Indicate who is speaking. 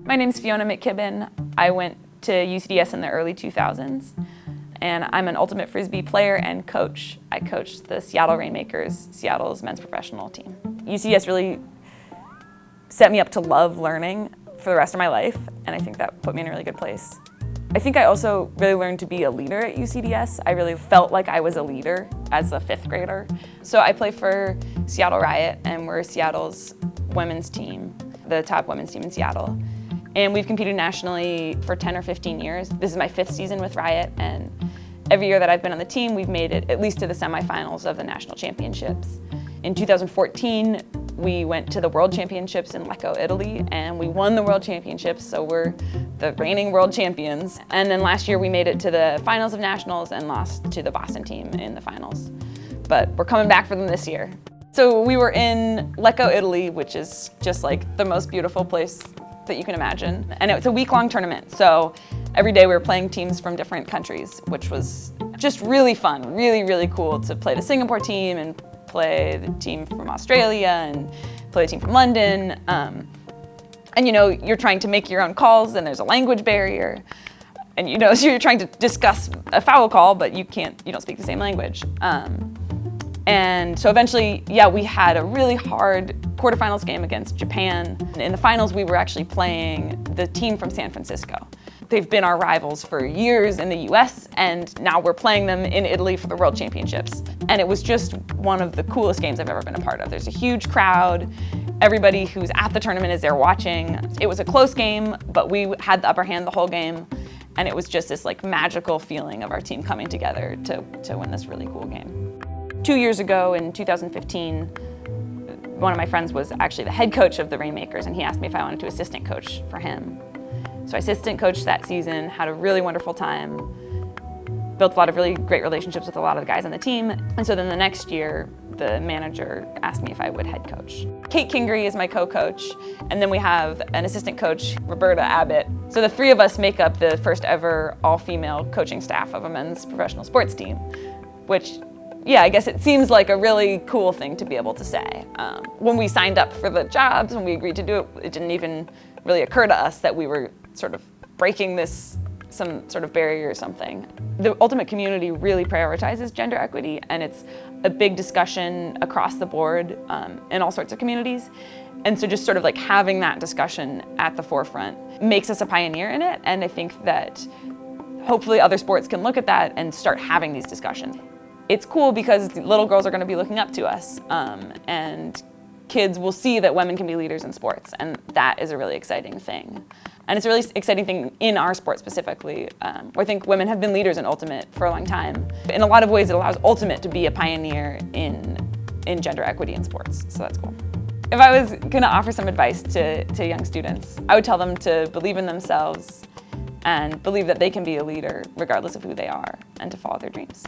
Speaker 1: My name's Fiona McKibben. I went to UCDS in the early 2000s, and I'm an ultimate frisbee player and coach. I coached the Seattle Rainmakers, Seattle's men's professional team. UCDS really set me up to love learning for the rest of my life, and I think that put me in a really good place. I think I also really learned to be a leader at UCDS. I really felt like I was a leader as a fifth grader. So I play for Seattle Riot, and we're Seattle's women's team, the top women's team in Seattle. And we've competed nationally for 10 or 15 years. This is my 5th season with Riot, and every year that I've been on the team, we've made it at least to the semifinals of the national championships. In 2014, we went to the World Championships in Lecco, Italy, and we won the World Championships, so we're the reigning world champions. And then last year we made it to the finals of nationals and lost to the Boston team in the finals. But we're coming back for them this year. So we were in Lecco, Italy, which is just like the most beautiful place that you can imagine. And it's a week-long tournament, so every day we were playing teams from different countries, which was just really fun, really, really cool to play the Singapore team and play the team from Australia and play the team from London. And you know, you're trying to make your own calls and there's a language barrier. And you know, so you're trying to discuss a foul call, but you don't speak the same language. And so eventually, yeah, we had a really hard quarterfinals game against Japan. In the finals, we were actually playing the team from San Francisco. They've been our rivals for years in the US, and now we're playing them in Italy for the World Championships. And it was just one of the coolest games I've ever been a part of. There's a huge crowd. Everybody who's at the tournament is there watching. It was a close game, but we had the upper hand the whole game. And it was just this like magical feeling of our team coming together to win this really cool game. 2 years ago, in 2015, one of my friends was actually the head coach of the Rainmakers, and he asked me if I wanted to assistant coach for him. So I assistant coached that season, had a really wonderful time, built a lot of really great relationships with a lot of the guys on the team. And so then the next year, the manager asked me if I would head coach. Kate Kingery is my co-coach, and then we have an assistant coach, Roberta Abbott. So the 3 of us make up the first ever all-female coaching staff of a men's professional sports team, which, yeah, I guess it seems like a really cool thing to be able to say. When we signed up for the jobs, when we agreed to do it, it didn't even really occur to us that we were sort of breaking some sort of barrier or something. The Ultimate community really prioritizes gender equity, and it's a big discussion across the board in all sorts of communities. And so just sort of like having that discussion at the forefront makes us a pioneer in it, and I think that hopefully other sports can look at that and start having these discussions. It's cool because little girls are going to be looking up to us, and kids will see that women can be leaders in sports, and that is a really exciting thing. And it's a really exciting thing in our sport specifically. Where I think women have been leaders in Ultimate for a long time. In a lot of ways, it allows Ultimate to be a pioneer in gender equity in sports, so that's cool. If I was going to offer some advice to young students, I would tell them to believe in themselves and believe that they can be a leader regardless of who they are, and to follow their dreams.